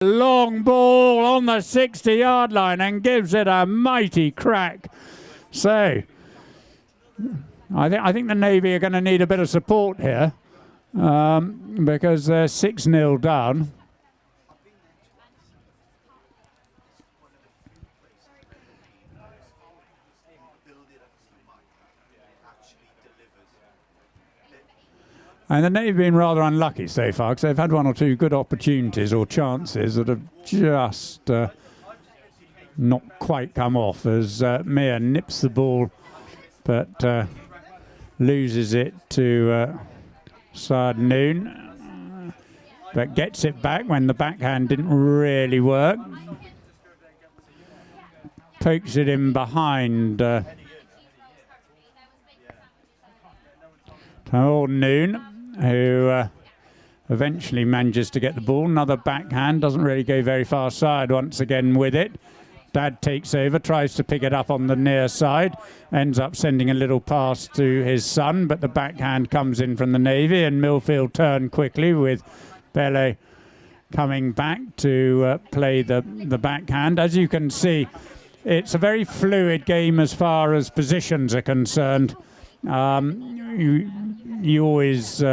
Long ball on the 60-yard line and gives it a mighty crack. So I think the Navy are going to need a bit of support here because they're 6-0 down. And the Navy have been rather unlucky so far because they've had one or two good opportunities or chances that have just not quite come off as Mir nips the ball but loses it to Saad Noon, but gets it back when the backhand didn't really work. Pokes it in behind Noon, who eventually manages to get the ball. Another backhand, doesn't really go very far side once again with it. Dad takes over, tries to pick it up on the near side, ends up sending a little pass to his son, but the backhand comes in from the Navy and Millfield turn quickly with Bele coming back to play the backhand. As you can see, it's a very fluid game as far as positions are concerned. You always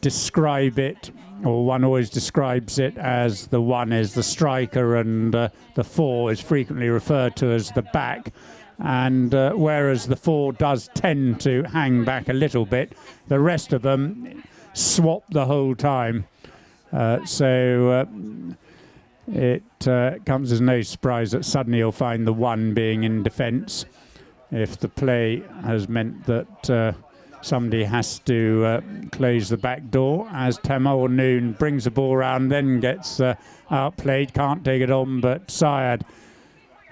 describe it, or one always describes it as the one is the striker and the four is frequently referred to as the back. And whereas the four does tend to hang back a little bit, the rest of them swap the whole time. So it comes as no surprise that suddenly you'll find the one being in defence if the play has meant that somebody has to close the back door, as Taimur Noon brings the ball around, then gets outplayed, can't take it on, but Syed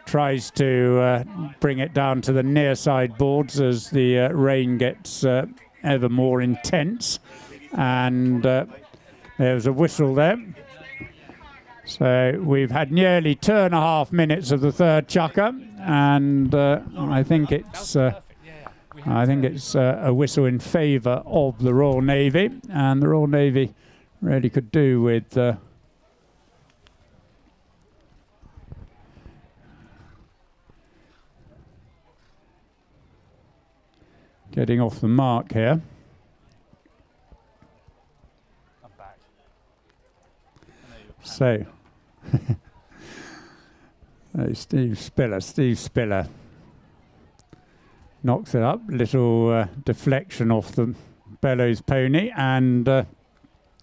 tries to bring it down to the near side boards as the rain gets ever more intense. And there's a whistle there. So we've had nearly 2.5 minutes of the third chukker, and I think it's a whistle in favour of the Royal Navy, and the Royal Navy really could do with getting off the mark here. I'm back. So, Steve Spiller knocks it up, little deflection off the Bellows pony, and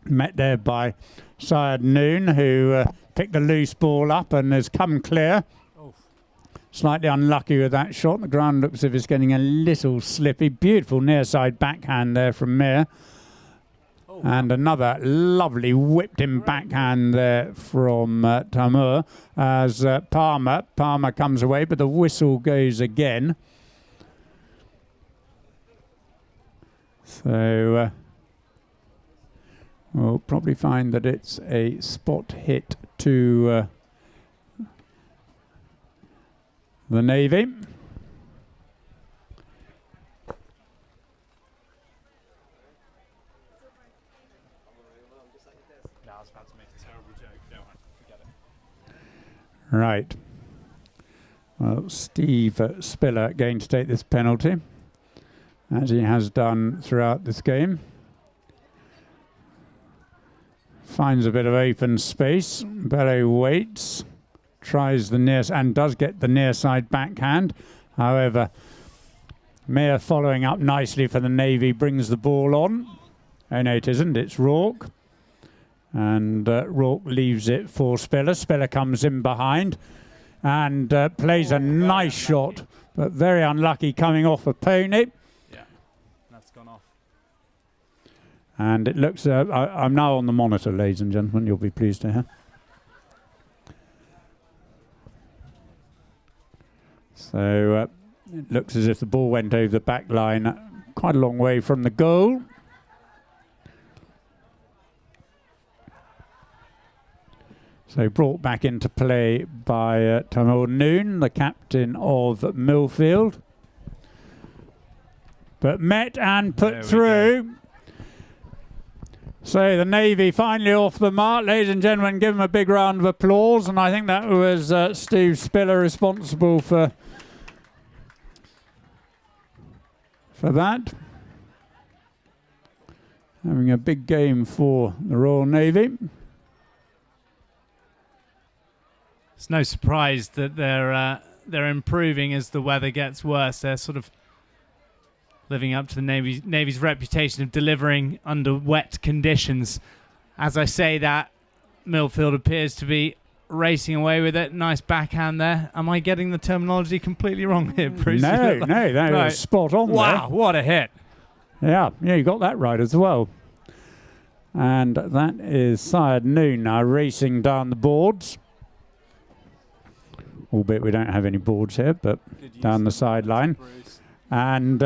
met there by Syed Noon, who picked the loose ball up and has come clear. Oh. Slightly unlucky with that shot. The ground looks as if it's getting a little slippy. Beautiful near side backhand there from Mir. Oh. And another lovely whipped in backhand there from Taimur as Palmer comes away, but the whistle goes again. So we'll probably find that it's a spot hit to the Navy. No, I was about to make a terrible joke. Don't forget it. Right. Well, Steve Spiller going to take this penalty, as he has done throughout this game. Finds a bit of open space. Bello waits, tries the near, and does get the near side backhand. However, Mir following up nicely for the Navy brings the ball on. Oh no, it isn't, it's Rourke. And Rourke leaves it for Spiller. Spiller comes in behind and plays a nice shot, but very unlucky coming off a pony. Gone off. And it looks, I'm now on the monitor, ladies and gentlemen, you'll be pleased to hear. So it looks as if the ball went over the back line quite a long way from the goal. So brought back into play by Taimur Noon, the captain of Millfield. But met and put through So the Navy finally off the mark. Ladies and gentlemen, give them a big round of applause. And I think that was Steve Spiller responsible for that. Having a big game for the Royal Navy. It's no surprise that they're improving as the weather gets worse. They're sort of living up to the Navy's reputation of delivering under wet conditions. As I say that, Millfield appears to be racing away with it. Nice backhand there. Am I getting the terminology completely wrong here, Bruce? No, that was spot on. Wow, there. what a hit. Yeah, you got that right as well. And that is Syed Noon now racing down the boards. Albeit we don't have any boards here, but down the sideline. And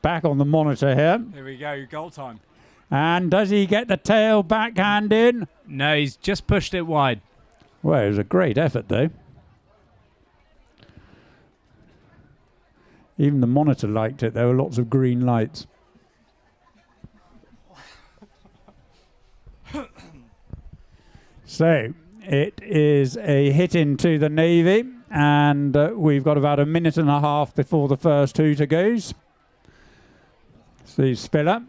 back on the monitor here. Here we go, goal time. And does he get the tail backhand in? No, he's just pushed it wide. Well, it was a great effort, though. Even the monitor liked it. There were lots of green lights. So, it is a hit into the Navy, and we've got about a minute and a half before the first hooter goes. Steve Spiller.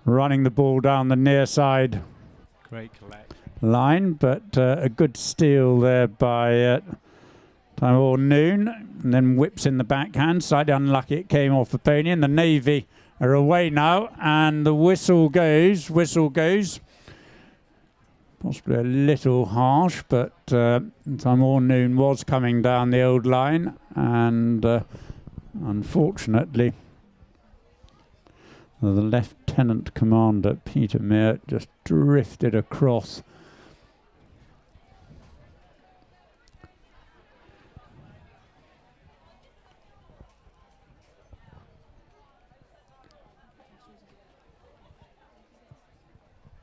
Running the ball down the near side Great collect. line, but a good steal there by Timor Noon, and then whips in the backhand. Slightly unlucky it came off the pony, and the Navy are away now, and the whistle goes. Possibly a little harsh, but Timor Noon was coming down the old line, and unfortunately the Lieutenant Commander Peter Meyer just drifted across.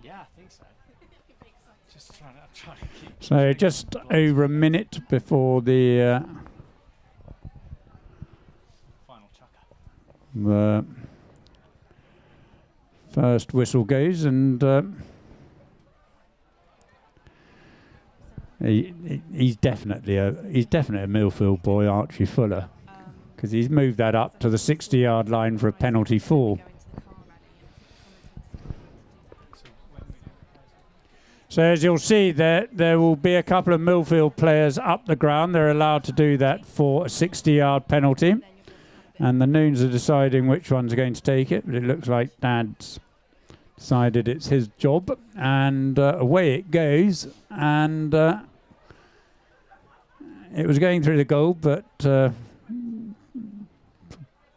Yeah, I think so. Just trying to keep. So just over a minute before the Final chucker. the first whistle goes, and he's definitely a Millfield boy, Archie Fuller, because he's moved that up to the 60-yard line for a penalty fall. So as you'll see, there will be a couple of Millfield players up the ground. They're allowed to do that for a 60-yard penalty. And the Noons are deciding which one's going to take it. But it looks like Dad's decided it's his job. And away it goes. And it was going through the goal, but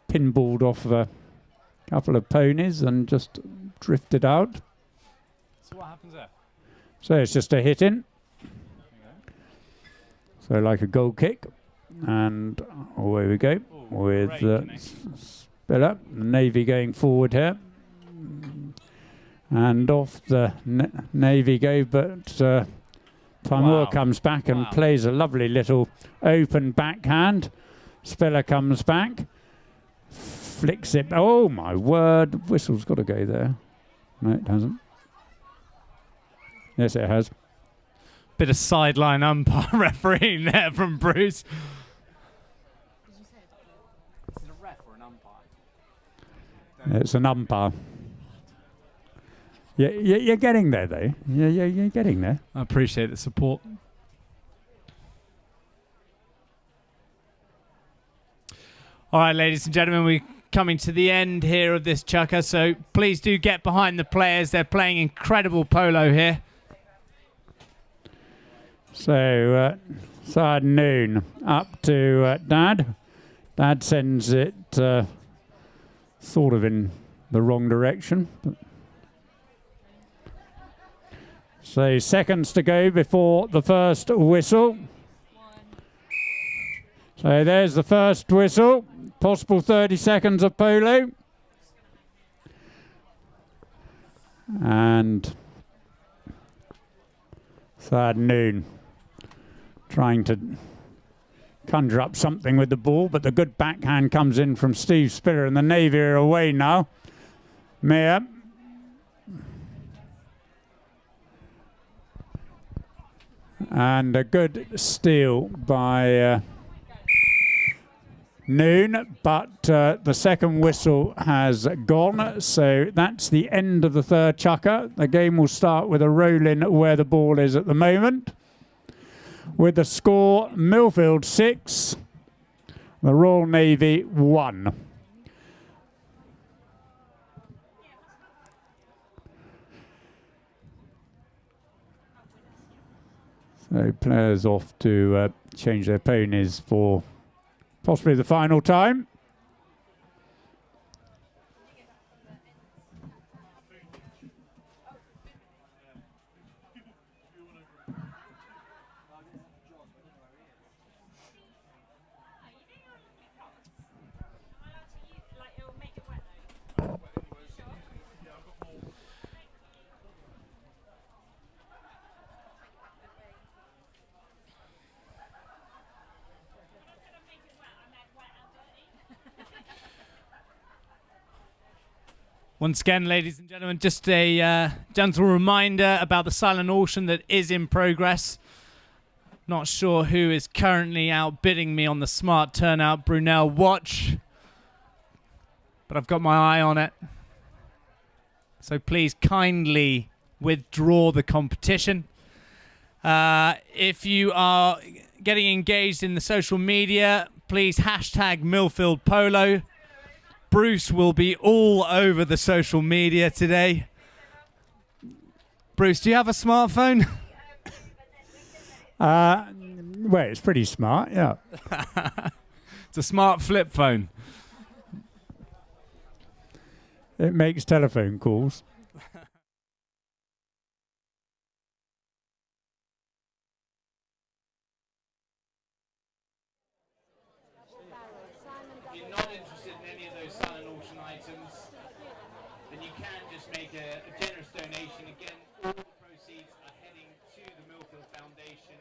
pinballed off a couple of ponies and just drifted out. So what happens there? So it's just a hit in. So like a goal kick. And away we go with Spiller. The Navy going forward here. And off the Navy go, but Timur comes back and plays a lovely little open backhand. Spiller comes back. Flicks it. Oh my word. Whistle's got to go there. No, it hasn't. Yes, it has. Bit of sideline umpire refereeing there from Bruce. Is it a ref or an umpire? It's an umpire. You're getting there, though. You're getting there. I appreciate the support. All right, ladies and gentlemen, we're coming to the end here of this chukker, so please do get behind the players. They're playing incredible polo here. So, Syed Noon up to Dad. Dad sends it sort of in the wrong direction. So, seconds to go before the first whistle. So, there's the first whistle. Possible 30 seconds of polo. And Syed Noon trying to conjure up something with the ball, but the good backhand comes in from Steve Spiller, and the Navy are away now. Mayer. And a good steal by Noon, but the second whistle has gone, so that's the end of the third chukker. The game will start with a roll-in where the ball is at the moment. With the score, Millfield 6, the Royal Navy 1. So players off to change their ponies for possibly the final time. Once again, ladies and gentlemen, just a gentle reminder about the silent auction that is in progress. Not sure who is currently outbidding me on the smart turnout Brunel watch, but I've got my eye on it. So please kindly withdraw the competition. If you are getting engaged in the social media, please hashtag Millfield Polo. Bruce will be all over the social media today. Bruce, do you have a smartphone? Well, it's pretty smart, yeah. It's a smart flip phone. It makes telephone calls. If you're not interested in any of those silent auction items, then you can just make a generous donation. Again, all the proceeds are heading to the Millfield Foundation.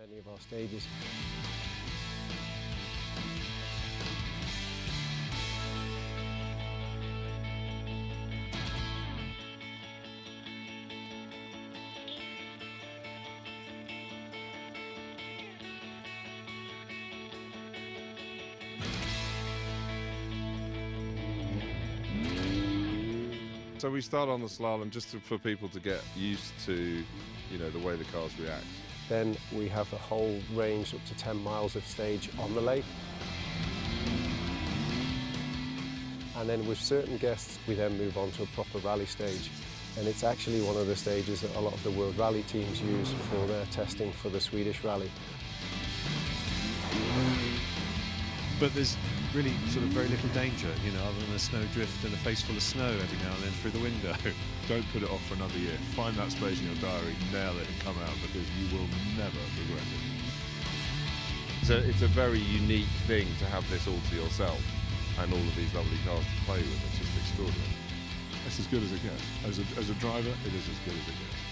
Any of our stages. So we start on the slalom just for people to get used to, you know, the way the cars react. Then we have a whole range up to 10 miles of stage on the lake. And then with certain guests, we then move on to a proper rally stage. And it's actually one of the stages that a lot of the World Rally teams use for their testing for the Swedish Rally. But there's really sort of very little danger, you know, other than a snow drift and a face full of snow every now and then through the window. Don't put it off for another year. Find that space in your diary, nail it and come out, because you will never regret it. It's a very unique thing to have this all to yourself and all of these lovely cars to play with. It's just extraordinary. That's as good as it gets. As a driver, it is as good as it gets.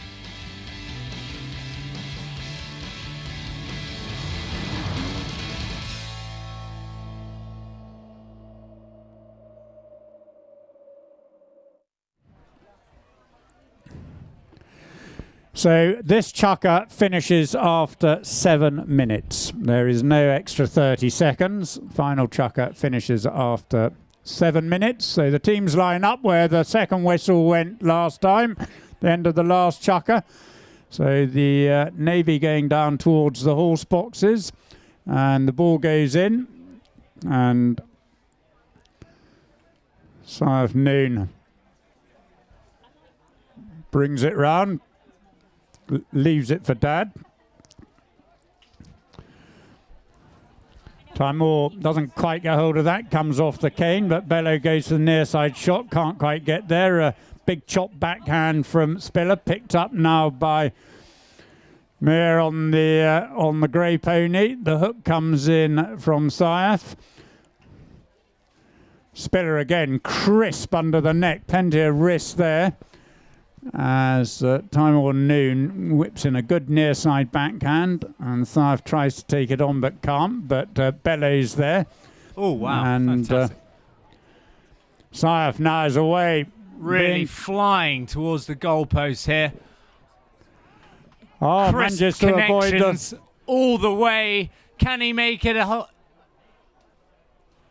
So this chukker finishes after 7 minutes. There is no extra 30 seconds. Final chukker finishes after 7 minutes. So the teams line up where the second whistle went last time, the end of the last chukker. So the Navy going down towards the horse boxes, and the ball goes in, and Saif Noon brings it round, leaves it for Dad. Timur doesn't quite get hold of that, comes off the cane, but Bello goes to the near side shot, can't quite get there. A big chop backhand from Spiller, picked up now by Mir on the grey pony. The hook comes in from Saif. Spiller again, crisp under the neck, plenty of wrist there. As Timur Noon whips in a good near side backhand, and Saif tries to take it on but can't, but Bello's there. Oh, wow. And Fantastic. Saif now is away. Really flying towards the goalpost here. Oh, Crisp manages to avoid connections all the way. Can he make it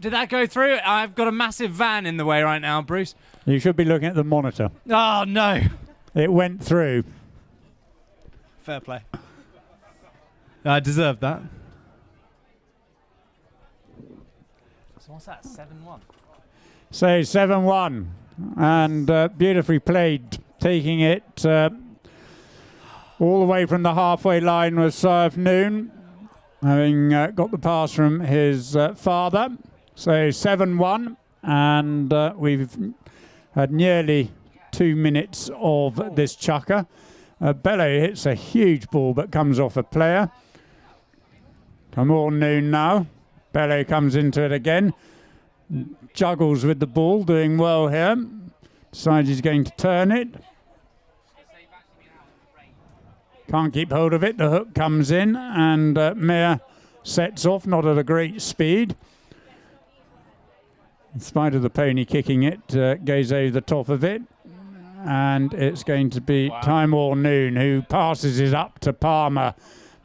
Did that go through? I've got a massive van in the way right now, Bruce. You should be looking at the monitor. Oh, no. It went through. Fair play. I deserved that. So what's that, 7-1? So 7-1. And beautifully played, taking it all the way from the halfway line was Saif Noon, having got the pass from his father. So 7-1, and we've had nearly 2 minutes of this chukker. Bello hits a huge ball but comes off a player. Timur Noon now. Bello comes into it again. Juggles with the ball, doing well here. Decides he's going to turn it. Can't keep hold of it. The hook comes in and Mir sets off, not at a great speed. In spite of the pony kicking it, goes over the top of it. And it's going to be Timur Noon who passes it up to Palmer.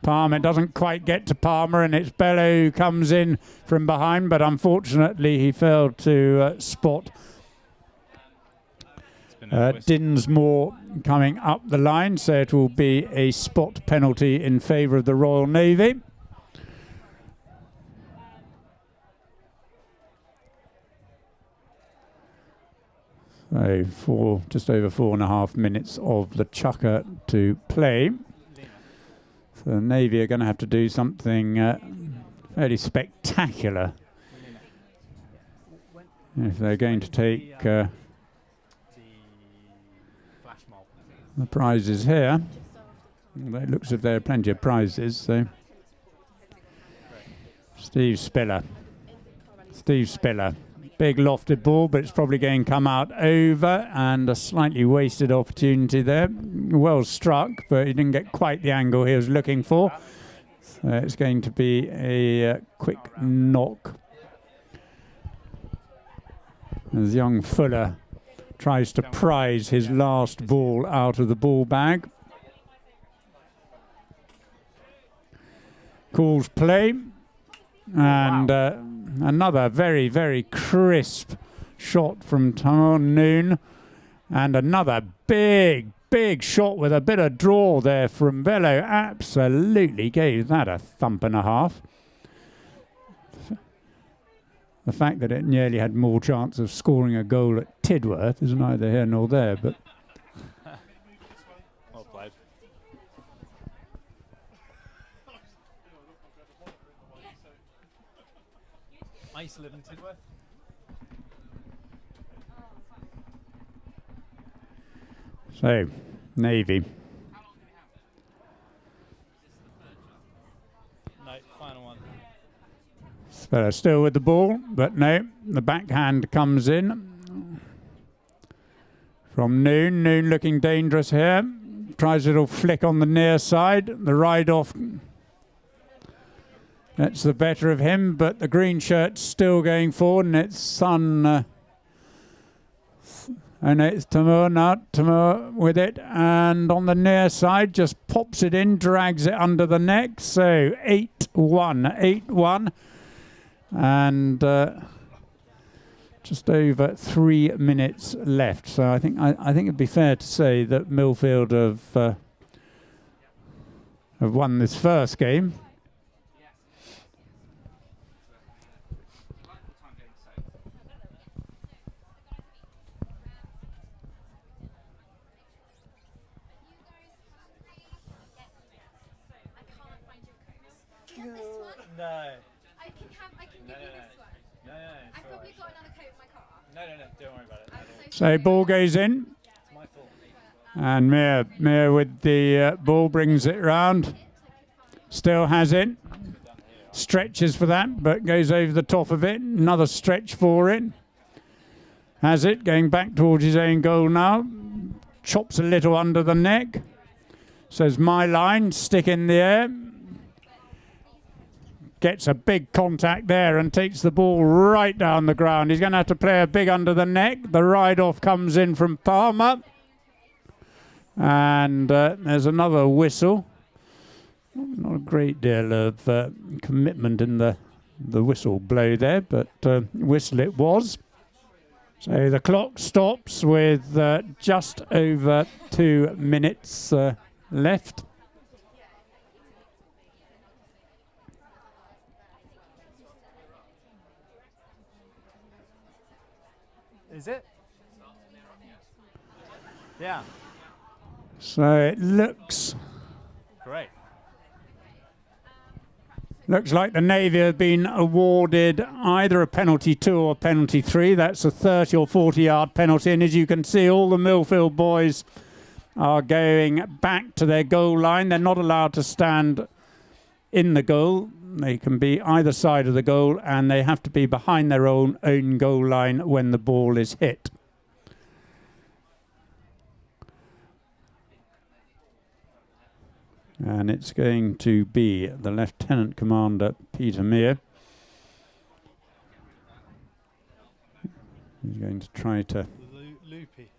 Palmer doesn't quite get to Palmer, and it's Bello who comes in from behind, but unfortunately he failed to spot Dinsmore coming up the line, so it will be a spot penalty in favour of the Royal Navy. So just over 4.5 minutes of the chukker to play. So the Navy are going to have to do something fairly spectacular if they're going to take the prizes here. Well, it looks as if there are plenty of prizes. So Steve Spiller. Big lofted ball, but it's probably going to come out over, and a slightly wasted opportunity there. Well struck, but he didn't get quite the angle he was looking for. So it's going to be a quick knock. As young Fuller tries to prize his last ball out of the ball bag. Calls play. And another very, very crisp shot from Timur Noon. And another big shot with a bit of draw there from Bello. Absolutely gave that a thump and a half. The fact that it nearly had more chance of scoring a goal at Tidworth is neither here nor there, but Well played. I used to live in Tidworth. so Navy. No, final one. Speller still with the ball, but no, the backhand comes in from Noon. Noon looking dangerous here. Tries a little flick on the near side. The ride off gets the better of him, but the green shirt's still going forward, and it's Sun. And it's Timur now. Timur with it, and on the near side just pops it in, drags it under the neck. So 8-1. And just over 3 minutes left. So I think it'd be fair to say that Millfield have won this first game. No. I can give you this one. No. I've probably got another coat in my car. No. Don't worry about it. I'm so So sorry. ball goes in, It's my fault. and Mir with the ball brings it round. Still has it. Stretches for that, but goes over the top of it. Another stretch for it. Has it, going back towards his own goal now. Chops a little under the neck. Says my line, stick in the air. Gets a big contact there and takes the ball right down the ground. He's going to have to play a big under the neck. The ride-off comes in from Palmer. And there's another whistle. Not a great deal of commitment in the whistle blow there, but whistle it was. So the clock stops with just over 2 minutes left. Is it? Yeah. So it looks Great. like the Navy have been awarded either a penalty 2 or a penalty 3. That's a 30 or 40 yard penalty, and as you can see, all the Millfield boys are going back to their goal line. They're not allowed to stand in the goal. They can be either side of the goal, and they have to be behind their own goal line when the ball is hit. And it's going to be the Lieutenant Commander, Peter Mere. He's going to try to... Loopy.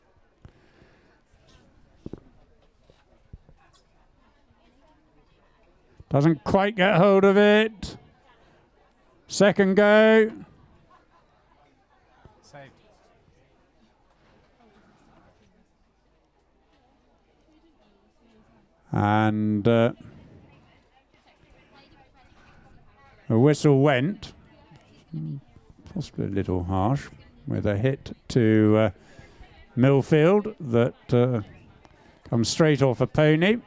Doesn't quite get hold of it. Second go. Saved. And a whistle went, possibly a little harsh, with a hit to Millfield that comes straight off a pony.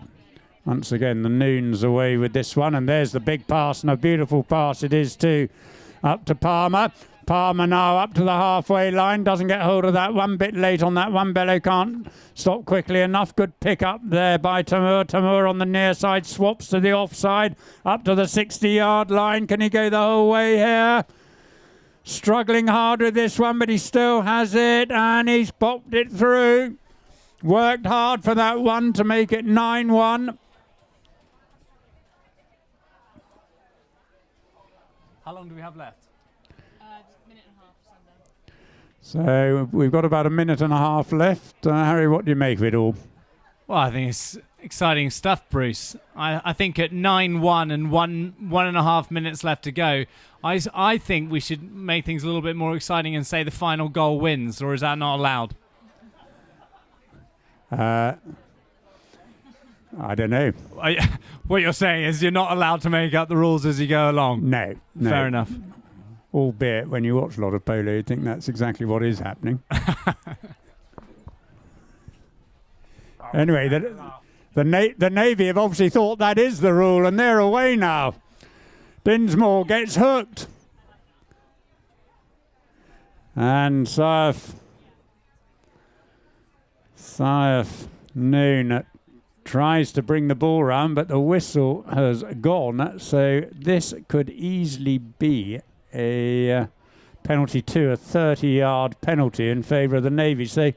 Once again, the Noons away with this one, and there's the big pass, and a beautiful pass it is too, up to Palmer. Palmer now up to the halfway line, doesn't get hold of that one, bit late on that one. Bello can't stop quickly enough. Good pick up there by Tamur. Tamur on the near side, swaps to the offside, up to the 60-yard line. Can he go the whole way here? Struggling hard with this one, but he still has it, and he's popped it through. Worked hard for that one to make it 9-1. How long do we have left? Minute and a half or something. So we've got about a minute and a half left. Harry, what do you make of it all? Well, I think it's exciting stuff, Bruce. I think at 9-1 and 1.5 minutes left to go, I think we should make things a little bit more exciting and say the final goal wins, or is that not allowed? I don't know. What you're saying is you're not allowed to make up the rules as you go along. No. Fair enough. Albeit, when you watch a lot of polo, you think that's exactly what is happening. Anyway, the Navy have obviously thought that is the rule, and they're away now. Dinsmore gets hooked. And Syaf Noon tries to bring the ball round, but the whistle has gone, so this could easily be a penalty 2, a 30-yard penalty in favour of the Navy. So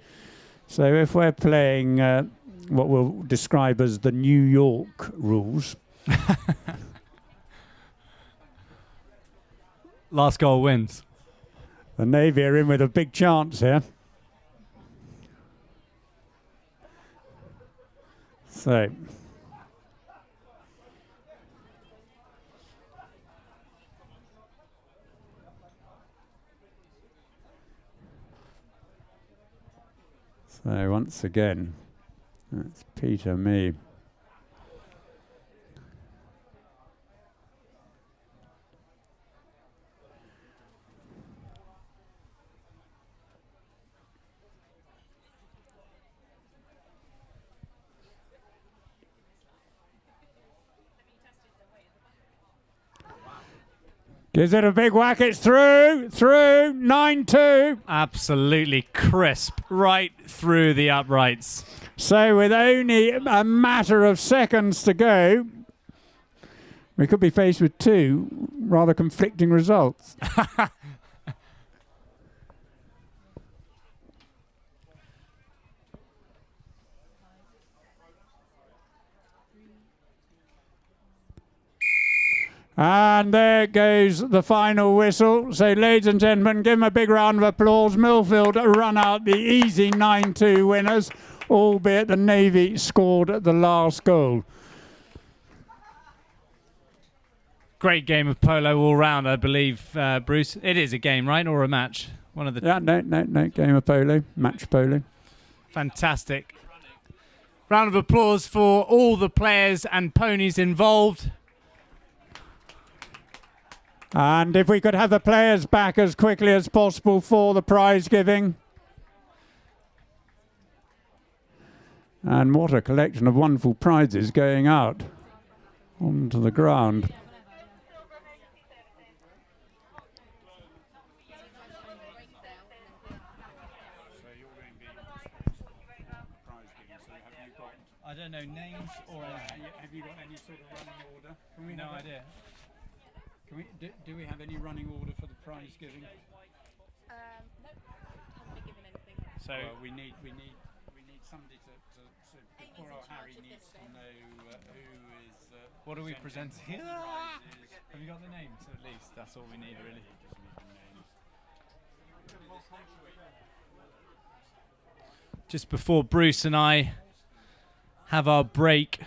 if we're playing what we'll describe as the New York rules, Last goal wins. the Navy are in with a big chance here. So once again, that's Peter Mee. Gives it a big whack. It's through. 9-2. Absolutely crisp right through the uprights. So with only a matter of seconds to go, we could be faced with two rather conflicting results. And there goes the final whistle. So, ladies and gentlemen, give them a big round of applause. Millfield run out the easy 9-2 winners, albeit the Navy scored the last goal. Great game of polo all round, I believe, Bruce. It is a game, right, or a match? One of the. Yeah, no, game of polo, match polo. Fantastic. Round of applause for all the players and ponies involved. And if we could have the players back as quickly as possible for the prize giving. And what a collection of wonderful prizes going out onto the ground. I don't know names or Have you got any sort of running order? no idea. Do we have any running order for the prize giving? Nope. Haven't been given anything. So we need somebody to Amy's poor in old charge Harry of needs this to bit. know who is. what are we presenting? prizes. Have you got the names at least? That's all we need, really. Just before Bruce and I have our break,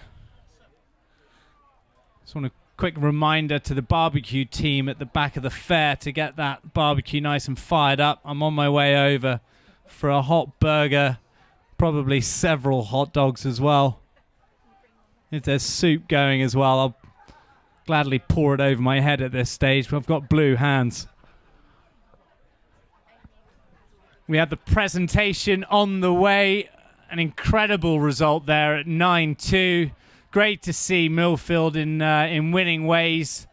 just want a quick reminder to the barbecue team at the back of the fair to get that barbecue nice and fired up. I'm on my way over for a hot burger, probably several hot dogs as well. If there's soup going as well, I'll gladly pour it over my head at this stage, but I've got blue hands. We have the presentation on the way. An incredible result there at 9-2. Great to see Millfield in winning ways.